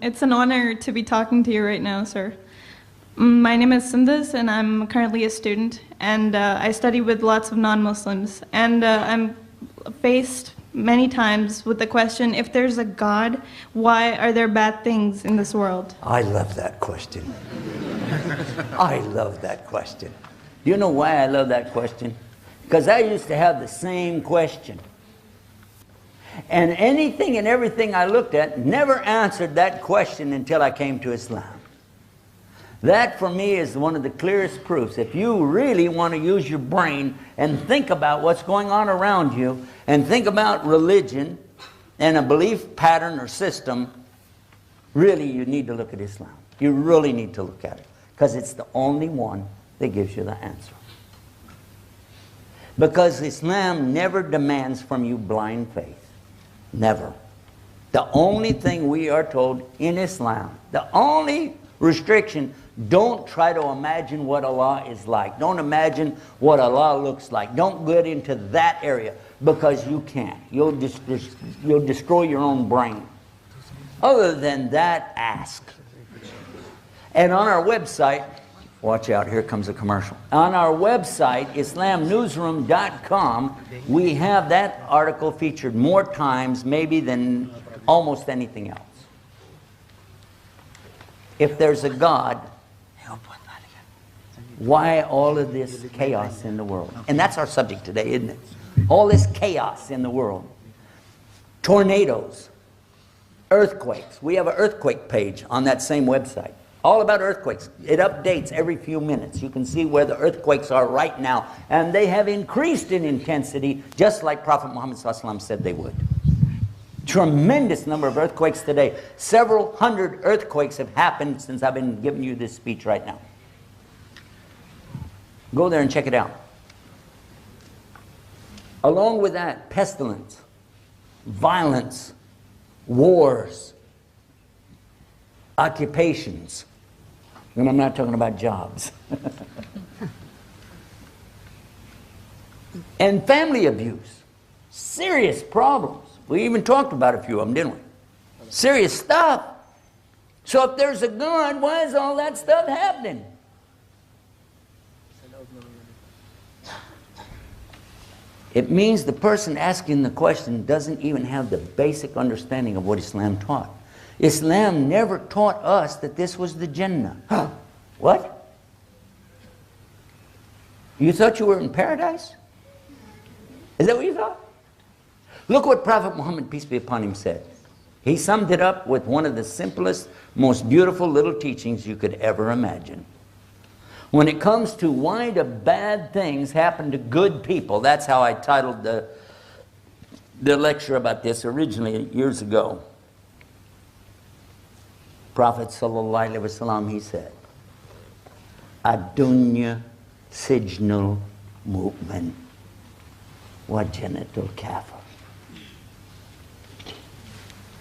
It's an honor to be talking to you right now, sir. My name is Sindhus, and I'm currently a student, and I study with lots of non-Muslims. And I'm faced many times with the question, if there's a God, why are there bad things in this world? I love that question. I love that question. You know why I love that question? Because I used to have the same question. And anything and everything I looked at never answered that question until I came to Islam. That for me is one of the clearest proofs. If you really want to use your brain and think about what's going on around you and think about religion and a belief pattern or system, really you need to look at Islam. You really need to look at it, because it's the only one that gives you the answer. Because Islam never demands from you blind faith. Never. The only thing we are told in Islam, the only restriction, don't try to imagine what Allah is like. Don't imagine what Allah looks like. Don't get into that area, because you can't. You'll destroy your own brain. Other than that, ask. And on our website, watch out, here comes a commercial. On our website, islamnewsroom.com, we have that article featured more times maybe than almost anything else. If there's a God, why all of this chaos in the world? And that's our subject today, isn't it? All this chaos in the world. Tornadoes, earthquakes. We have an earthquake page on that same website. All about earthquakes. It updates every few minutes. You can see where the earthquakes are right now. And they have increased in intensity, just like Prophet Muhammad ﷺ said they would. Tremendous number of earthquakes today. Several hundred earthquakes have happened since I've been giving you this speech right now. Go there and check it out. Along with that, pestilence, violence, wars, occupations. And I'm not talking about jobs. And family abuse. Serious problems. We even talked about a few of them, didn't we? Serious stuff. So if there's a God, why is all that stuff happening? It means the person asking the question doesn't even have the basic understanding of what Islam taught. Islam never taught us that this was the Jannah. Huh? What? You thought you were in paradise? Is that what you thought? Look what Prophet Muhammad, peace be upon him, said. He summed it up with one of the simplest, most beautiful little teachings you could ever imagine. When it comes to why do bad things happen to good people, that's how I titled the lecture about this originally years ago. Prophet sallallahu alaihi wasallam, he said, "Ad-dunya sijnul mu'min wa jannatul kafir."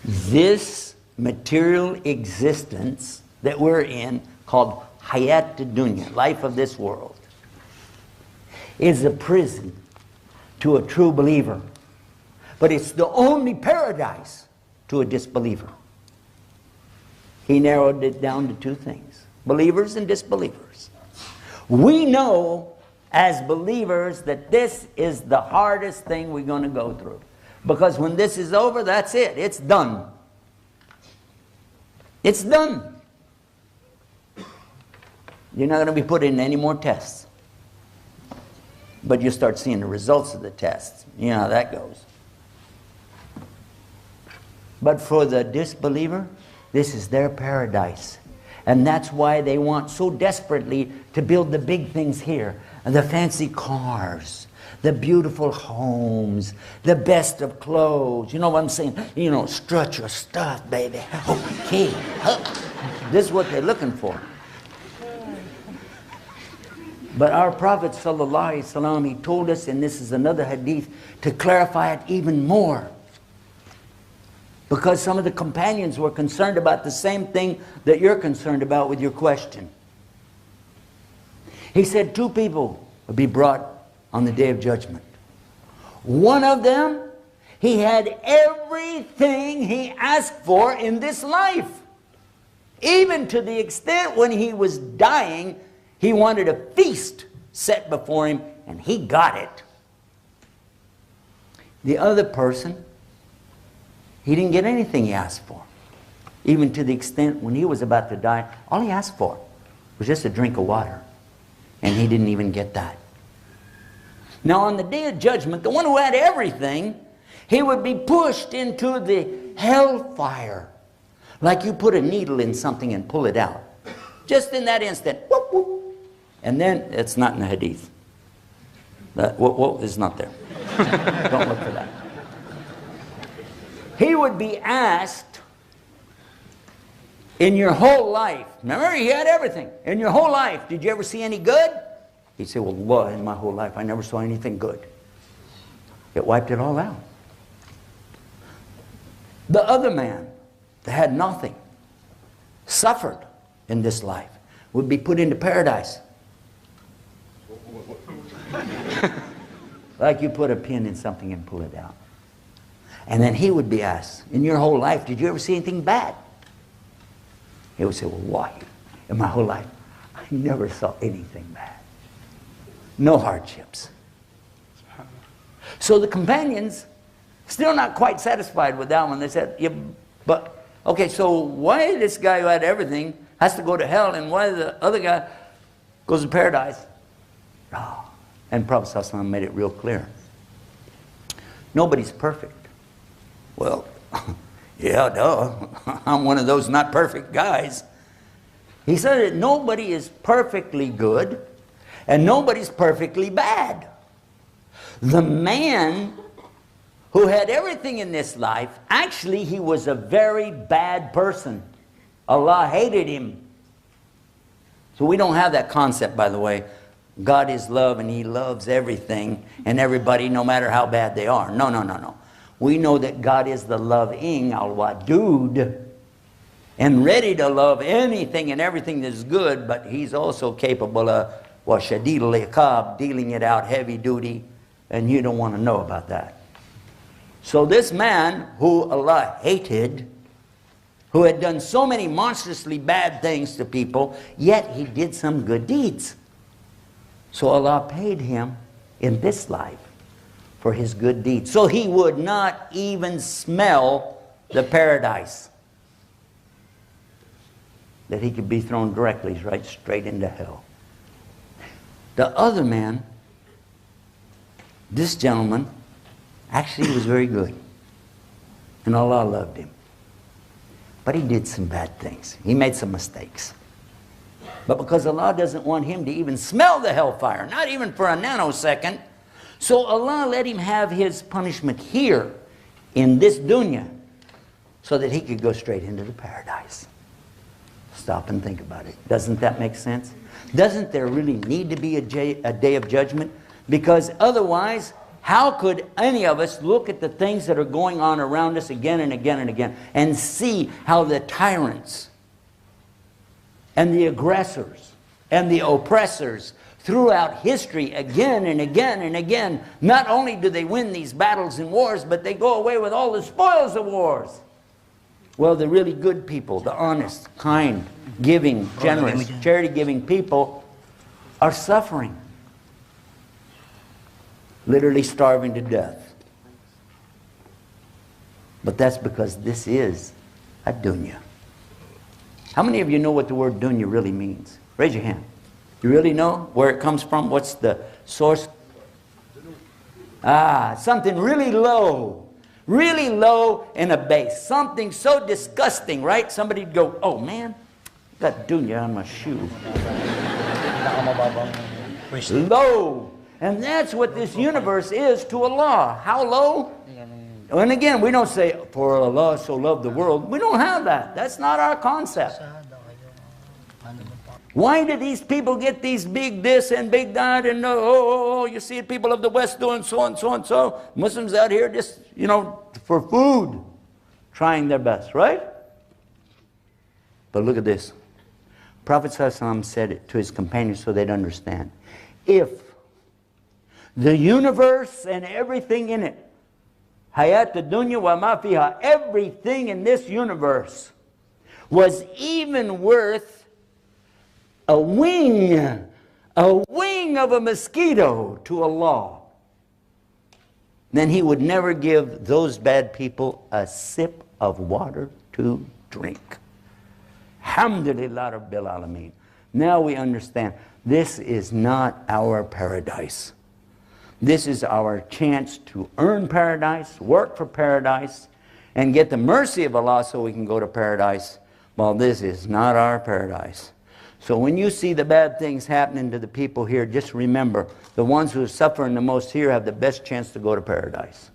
This material existence that we're in, called hayat dunya, life of this world, is a prison to a true believer, but it's the only paradise to a disbeliever. He narrowed it down to two things: believers and disbelievers. We know as believers that this is the hardest thing we're going to go through. Because when this is over, that's it. It's done. It's done. You're not going to be put in any more tests. But you start seeing the results of the tests. You know how that goes. But for the disbeliever, this is their paradise. And that's why they want so desperately to build the big things here. And the fancy cars, the beautiful homes, the best of clothes. You know what I'm saying? You know, strut your stuff, baby. Okay. This is what they're looking for. But our Prophet sallallahu alaihi wasallam, he told us, and this is another hadith, to clarify it even more. Because some of the companions were concerned about the same thing that you're concerned about with your question. He said two people will be brought on the Day of Judgment. One of them, he had everything he asked for in this life. Even to the extent when he was dying, he wanted a feast set before him, and he got it. The other person, he didn't get anything he asked for. Even to the extent when he was about to die, all he asked for was just a drink of water. And he didn't even get that. Now on the day of judgment, the one who had everything, he would be pushed into the hellfire. Like you put a needle in something and pull it out. Just in that instant. Whoop, whoop. And then, it's not in the hadith. That whoop is not there. Don't look for that. He would be asked, in your whole life, remember he had everything. In your whole life, did you ever see any good? He'd say, well, in my whole life, I never saw anything good. It wiped it all out. The other man that had nothing, suffered in this life, would be put into paradise. Like you put a pin in something and pull it out. And then he would be asked, in your whole life, did you ever see anything bad? He would say, well, why? In my whole life, I never saw anything bad. No hardships. So the companions, still not quite satisfied with that one. They said, yeah, but, okay, so why this guy who had everything has to go to hell, and why the other guy goes to paradise? Oh. And Prophet ﷺ made it real clear. Nobody's perfect. Well, yeah, duh. I'm one of those not perfect guys. He said that nobody is perfectly good, and nobody's perfectly bad. The man who had everything in this life, actually he was a very bad person. Allah hated him. So we don't have that concept, by the way. God is love and He loves everything and everybody, no matter how bad they are. No, no, no, no. We know that God is the loving al-wadud and ready to love anything and everything that's good, but He's also capable of shadid al-iqab, dealing it out heavy duty, and you don't want to know about that. So this man who Allah hated, who had done so many monstrously bad things to people, yet he did some good deeds. So Allah paid him in this life for his good deeds. So he would not even smell the paradise. That he could be thrown directly right straight into hell. The other man, this gentleman, actually was very good. And Allah loved him. But he did some bad things. He made some mistakes. But because Allah doesn't want him to even smell the hellfire, not even for a nanosecond, so Allah let him have his punishment here in this dunya so that he could go straight into the paradise. Stop and think about it. Doesn't that make sense? Doesn't there really need to be a day of judgment? Because otherwise, how could any of us look at the things that are going on around us again and again and again and see how the tyrants and the aggressors and the oppressors throughout history again and again and again, not only do they win these battles and wars, but they go away with all the spoils of wars. Well, the really good people, the honest, kind, giving, generous, charity-giving people are suffering. Literally starving to death. But that's because this is a dunya. How many of you know what the word dunya really means? Raise your hand. You really know where it comes from? What's the source? Something really low. Really low in a base. Something so disgusting, right? Somebody'd go, oh man, got dunya on my shoe. Low. And that's what this universe is to Allah. How low? And again, we don't say, for Allah so loved the world. We don't have that. That's not our concept. Why do these people get these big this and big that and you see people of the West doing so and so and so. Muslims out here just, for food, trying their best, right? But look at this. Prophet ﷺ said it to his companions so they'd understand. If the universe and everything in it, hayat dunya wa ma fiha, everything in this universe was even worth a wing of a mosquito to Allah, then He would never give those bad people a sip of water to drink. Alhamdulillah Rabbil Alameen. Now we understand this is not our paradise. This is our chance to earn paradise, work for paradise, and get the mercy of Allah so we can go to paradise. Well, this is not our paradise. So when you see the bad things happening to the people here, just remember, the ones who are suffering the most here have the best chance to go to paradise.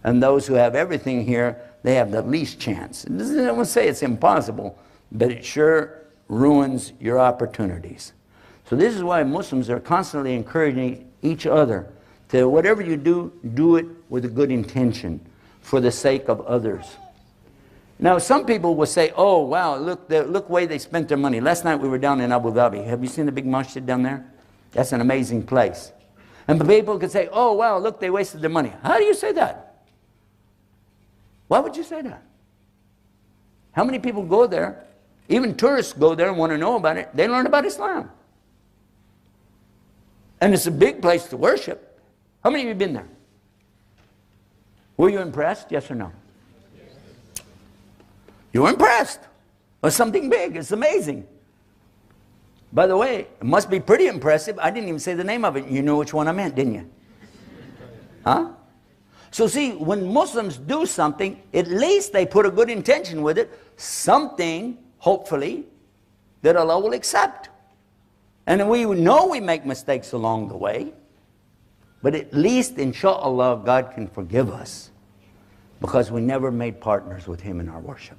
And those who have everything here, they have the least chance. I don't want to say it's impossible, but it sure ruins your opportunities. So this is why Muslims are constantly encouraging each other to, whatever you do, do it with a good intention for the sake of others. Now, some people will say, oh, wow, look the way they spent their money. Last night we were down in Abu Dhabi. Have you seen the big masjid down there? That's an amazing place. And people could say, oh, wow, look, they wasted their money. How do you say that? Why would you say that? How many people go there? Even tourists go there and want to know about it. They learn about Islam. And it's a big place to worship. How many of you have been there? Were you impressed? Yes or no? You were impressed. It was something big. It's amazing. By the way, it must be pretty impressive. I didn't even say the name of it. You know which one I meant, didn't you? Huh? So see, when Muslims do something, at least they put a good intention with it. Something, hopefully, that Allah will accept. And we know we make mistakes along the way. But at least, inshaAllah, God can forgive us. Because we never made partners with Him in our worship.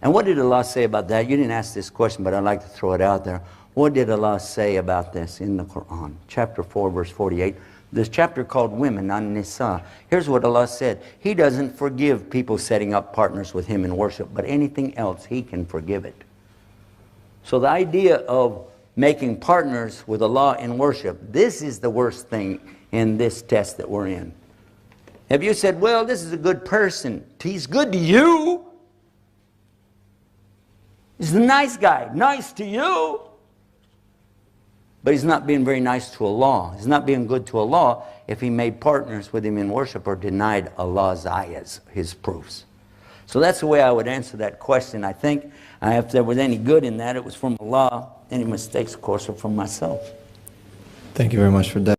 And what did Allah say about that? You didn't ask this question, but I'd like to throw it out there. What did Allah say about this in the Quran? Chapter 4, verse 48. This chapter called Women, An-Nisa. Here's what Allah said. He doesn't forgive people setting up partners with Him in worship, but anything else, He can forgive it. So the idea of making partners with Allah in worship, this is the worst thing in this test that we're in. Have you said, well, this is a good person. He's good to you. He's a nice guy, nice to you. But he's not being very nice to Allah. He's not being good to Allah if he made partners with Him in worship or denied Allah's ayahs, His proofs. So that's the way I would answer that question. I think if there was any good in that, it was from Allah. Any mistakes, of course, are from myself. Thank you very much for that.